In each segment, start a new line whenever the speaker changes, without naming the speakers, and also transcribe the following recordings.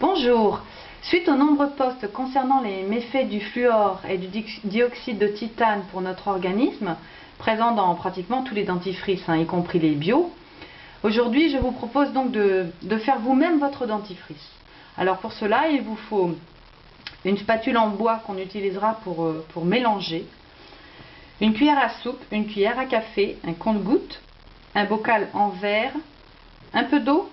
Bonjour. Suite aux nombreux posts concernant les méfaits du fluor et du dioxyde de titane pour notre organisme, présents dans pratiquement tous les dentifrices, y compris les bio, aujourd'hui je vous propose donc de faire vous-même votre dentifrice. Alors pour cela, il vous faut une spatule en bois qu'on utilisera pour mélanger, une cuillère à soupe, une cuillère à café, un compte-gouttes, un bocal en verre, un peu d'eau,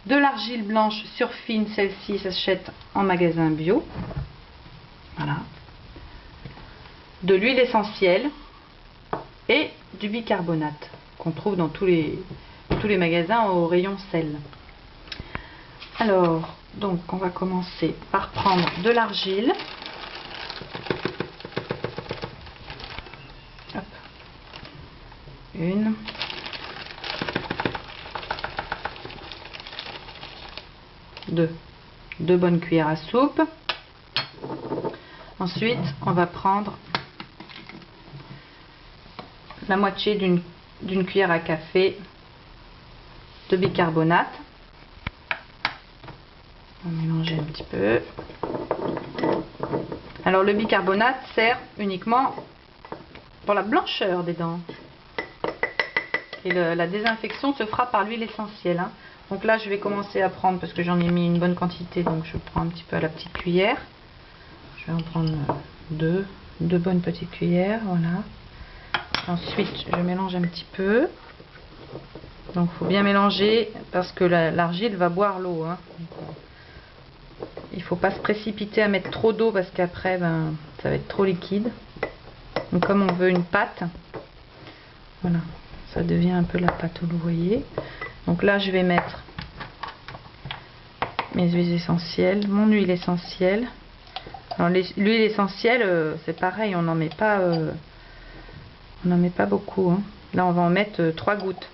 de l'argile blanche surfine, celle-ci s'achète en magasin bio, voilà, de l'huile essentielle et du bicarbonate qu'on trouve dans tous les magasins au rayon sel. Alors, donc on va commencer par prendre de l'argile. Hop. Une. Deux bonnes cuillères à soupe. Ensuite, on va prendre la moitié d'une cuillère à café de bicarbonate. On va mélanger un petit peu. Alors le bicarbonate sert uniquement pour la blancheur des dents. Et la désinfection se fera par l'huile essentielle. Donc là, je vais commencer à prendre, parce que j'en ai mis une bonne quantité, donc je prends un petit peu à la petite cuillère. Je vais en prendre deux bonnes petites cuillères, voilà. Ensuite, je mélange un petit peu. Donc, il faut bien mélanger, parce que l'argile va boire l'eau. Il ne faut pas se précipiter à mettre trop d'eau, parce qu'après, ça va être trop liquide. Donc, comme on veut une pâte, voilà, ça devient un peu la pâte, vous voyez. Donc là, je vais mettre mes huiles essentielles, mon huile essentielle. Alors l'huile essentielle, c'est pareil, on n'en met pas beaucoup. Là, on va en mettre 3 gouttes.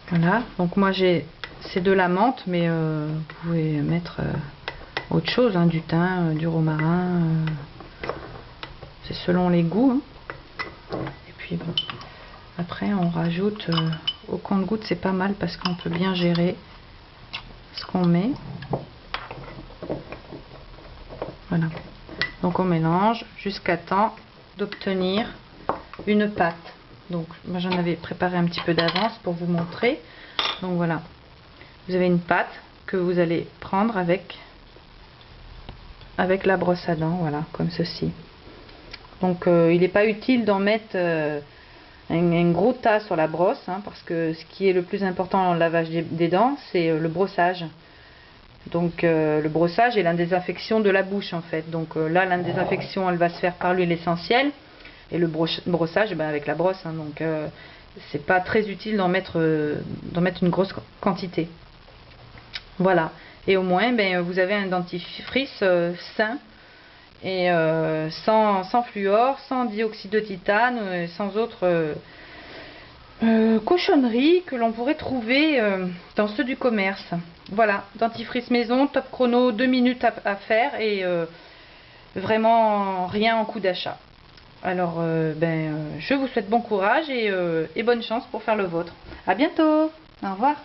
Voilà. Donc moi, c'est de la menthe, mais vous pouvez mettre autre chose, du thym, du romarin. C'est selon les goûts. Et puis bon. Après, on rajoute au compte-gouttes, c'est pas mal parce qu'on peut bien gérer ce qu'on met. Voilà. Donc on mélange jusqu'à temps d'obtenir une pâte. Donc moi j'en avais préparé un petit peu d'avance pour vous montrer. Donc voilà. Vous avez une pâte que vous allez prendre avec la brosse à dents, voilà, comme ceci. Donc il n'est pas utile d'en mettre un gros tas sur la brosse, parce que ce qui est le plus important dans le lavage des dents, c'est le brossage. Donc le brossage et la désinfection de la bouche en fait. Donc là, la désinfection, elle va se faire par l'huile essentielle et le brossage avec la brosse. Donc c'est pas très utile d'en mettre une grosse quantité. Voilà. Et au moins, vous avez un dentifrice sain et sans fluor, sans dioxyde de titane, sans autres cochonneries que l'on pourrait trouver dans ceux du commerce. Voilà, dentifrice maison, top chrono, 2 minutes à faire et vraiment rien en coût d'achat. Alors je vous souhaite bon courage et bonne chance pour faire le vôtre. À bientôt, au revoir.